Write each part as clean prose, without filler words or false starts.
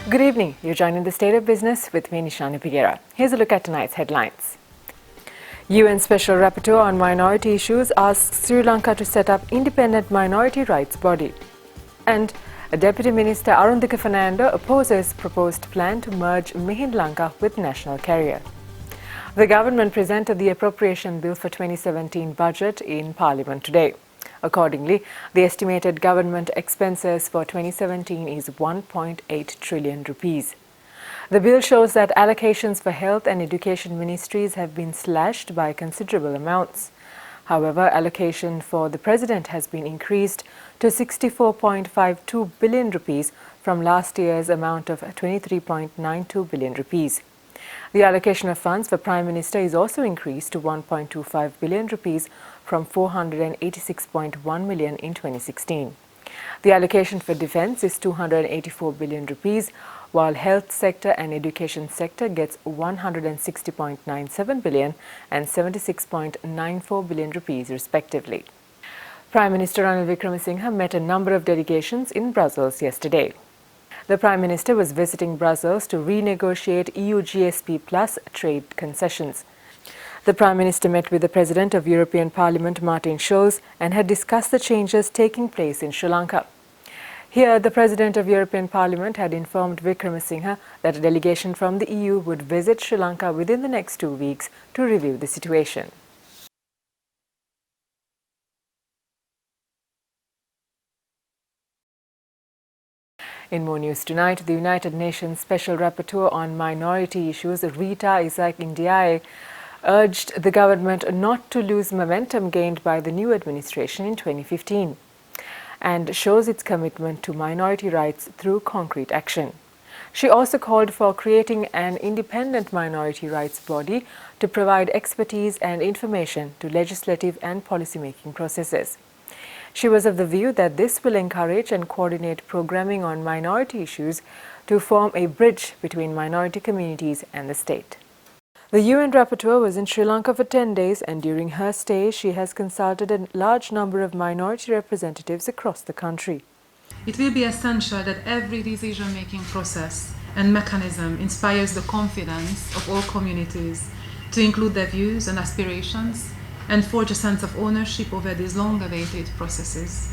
Good evening. You're joining the State of Business with me, Nishani Piguera. Here's a look at tonight's headlines. UN Special Rapporteur on Minority Issues asks Sri Lanka to set up independent minority rights body. And Deputy Minister Arundhika Fernando opposes proposed plan to merge Mihin Lanka with national carrier. The government presented the Appropriation Bill for 2017 budget in Parliament today. Accordingly, the estimated government expenses for 2017 is 1.8 trillion rupees. The bill shows that allocations for health and education ministries have been slashed by considerable amounts. However, allocation for the president has been increased to 64.52 billion rupees from last year's amount of 23.92 billion rupees. The allocation of funds for Prime Minister is also increased to 1.25 billion rupees from 486.1 million in 2016. The allocation for defence is 284 billion rupees, while health sector and education sector gets 160.97 billion and 76.94 billion rupees respectively. Prime Minister Ranil Wickremesinghe met a number of delegations in Brussels yesterday. The Prime Minister was visiting Brussels to renegotiate EU GSP Plus trade concessions. The Prime Minister met with the President of European Parliament, Martin Schulz, and had discussed the changes taking place in Sri Lanka. Here, the President of European Parliament had informed Wickremesinghe that a delegation from the EU would visit Sri Lanka within the next 2 weeks to review the situation. In more news tonight, the United Nations Special Rapporteur on Minority Issues, Rita Isaac-Ndiaye, urged the government not to lose momentum gained by the new administration in 2015 and shows its commitment to minority rights through concrete action. She also called for creating an independent minority rights body to provide expertise and information to legislative and policy-making processes. She was of the view that this will encourage and coordinate programming on minority issues to form a bridge between minority communities and the state. The UN rapporteur was in Sri Lanka for 10 days, and during her stay, she has consulted a large number of minority representatives across the country. It will be essential that every decision-making process and mechanism inspires the confidence of all communities to include their views and aspirations and forge a sense of ownership over these long-awaited processes.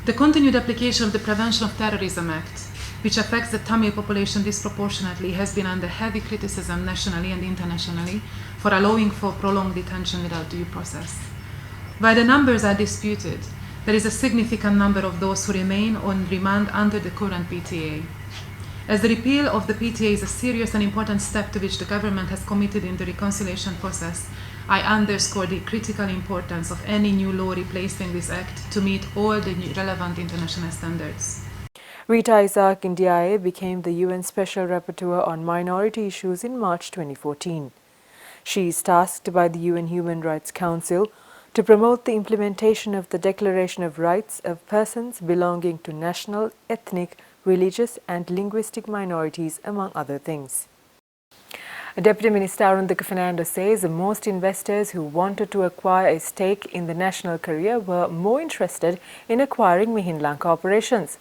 The continued application of the Prevention of Terrorism Act, which affects the Tamil population disproportionately, has been under heavy criticism nationally and internationally for allowing for prolonged detention without due process. While the numbers are disputed, there is a significant number of those who remain on remand under the current PTA. As the repeal of the PTA is a serious and important step to which the government has committed in the reconciliation process, I underscore the critical importance of any new law replacing this act to meet all the relevant international standards. Rita Isaac-Ndiaye became the UN Special Rapporteur on Minority Issues in March 2014. She is tasked by the UN Human Rights Council to promote the implementation of the Declaration of Rights of Persons belonging to national, ethnic, religious and linguistic minorities, among other things. Deputy Minister Arundhika Fernando says most investors who wanted to acquire a stake in the national carrier were more interested in acquiring Mihin Lanka operations.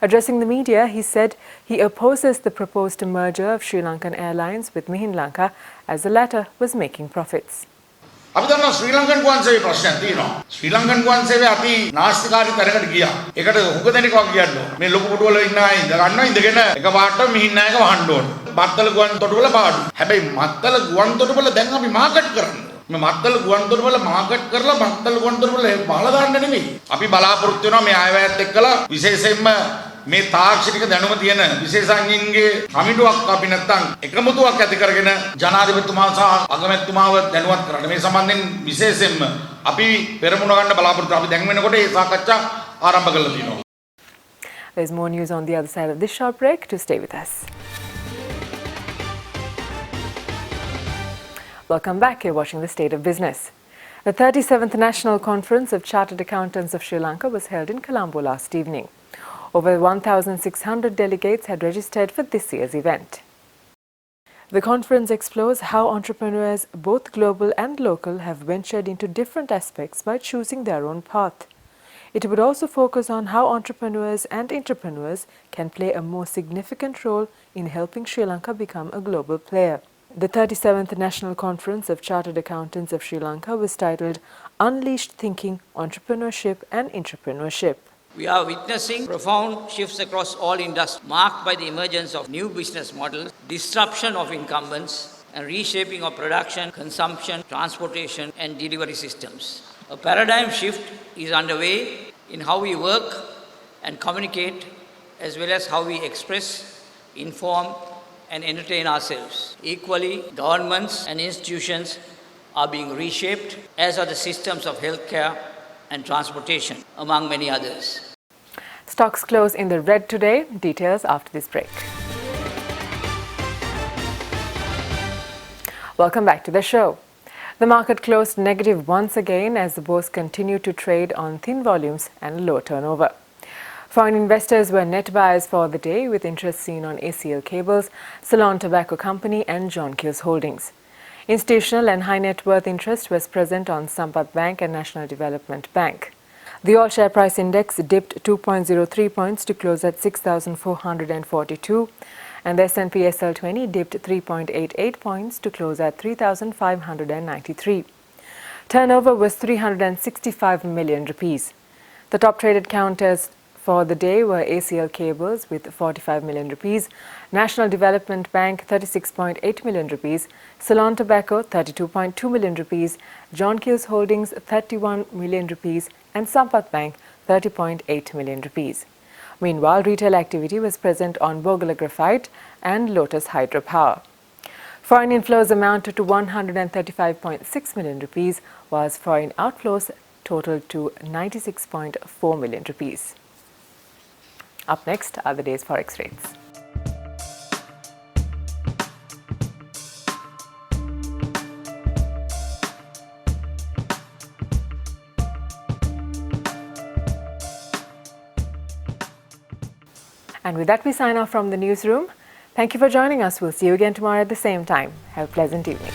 Addressing the media, he said he opposes the proposed merger of Sri Lankan Airlines with Mihin Lanka as the latter was making profits. අපි දන්නවා ශ්‍රී Lankan ගුවන් සේවයේ ප්‍රශ්නයක් තියෙනවා. ශ්‍රී Lankan ගුවන් සේවය අති නාස්තිකාරී තැනකට ගියා. ඒකට හුඟ දෙනෙක් වගේ කියනවා. මේ ලොකු පොටුවල ඉන්න අය ඉඳ ගන්නවා ඉඳගෙන එකපාරට මිහින් නායක වහන්න ඕන. මත්තල ගුවන් තොටුපළ පාඩු. හැබැයි මත්තල ගුවන් තොටුපළ දැන් අපි මාකට් කරන්නේ. මේ මත්තල ගුවන් තොටුපළ මාකට් කරලා මත්තල ගුවන් තොටුපළ බහලා දාන්න නෙමෙයි. අපි බලාපොරොත්තු වෙනවා මේ අයවැයත් එක්කලා විශේෂයෙන්ම මේ තාක්ෂණික දැනුම තියෙන විශේෂඥයින්ගේ කමිටුවක් අපි නැත්තම් එකමුතුවක් ඇති කරගෙන ජනාධිපතිතුමා සහ අගමැතිතුමාව දැනුවත් කරන්න. මේ සම්බන්ධයෙන් විශේෂයෙන්ම අපි පෙරමුණ ගන්න බලාපොරොත්තු අපි දැන් වෙනකොට මේ සාකච්ඡා ආරම්භ කරලා තියෙනවා. There's more news on the other side of this short break. To stay with us. Welcome back. You're watching The State of Business. The 37th National Conference of Chartered Accountants of Sri Lanka was held in Colombo last evening. Over 1,600 delegates had registered for this year's event. The conference explores how entrepreneurs, both global and local, have ventured into different aspects by choosing their own path. It would also focus on how entrepreneurs and intrapreneurs can play a more significant role in helping Sri Lanka become a global player. The 37th National Conference of Chartered Accountants of Sri Lanka was titled Unleashed Thinking, Entrepreneurship and Intrapreneurship. We are witnessing profound shifts across all industries, marked by the emergence of new business models, disruption of incumbents, and reshaping of production, consumption, transportation, and delivery systems. A paradigm shift is underway in how we work and communicate, as well as how we express, inform, and entertain ourselves. Equally, governments and institutions are being reshaped, as are the systems of healthcare and transportation, among many others. Stocks close in the red today. Details after this break. Welcome back to the show. The market closed negative once again as the bourse continued to trade on thin volumes and low turnover. Foreign investors were net buyers for the day, with interest seen on ACL Cables, Ceylon Tobacco Company and John Keells Holdings. Institutional and high net worth interest was present on Sampath Bank and National Development Bank. The all share price index dipped 2.03 points to close at 6,442, and the S&P SL20 dipped 3.88 points to close at 3,593. Turnover was 365 million rupees. The top traded counters for the day were ACL Cables with 45 million rupees, National Development Bank 36.8 million rupees, Ceylon Tobacco 32.2 million rupees, John Keells Holdings 31 million rupees and Sampath Bank 30.8 million rupees. Meanwhile, retail activity was present on Bogala Graphite and Lotus Hydropower. Foreign inflows amounted to 135.6 million rupees, whilst foreign outflows totaled to 96.4 million rupees. Up next are the day's forex rates. And with that, we sign off from the newsroom. Thank you for joining us. We'll see you again tomorrow at the same time. Have a pleasant evening.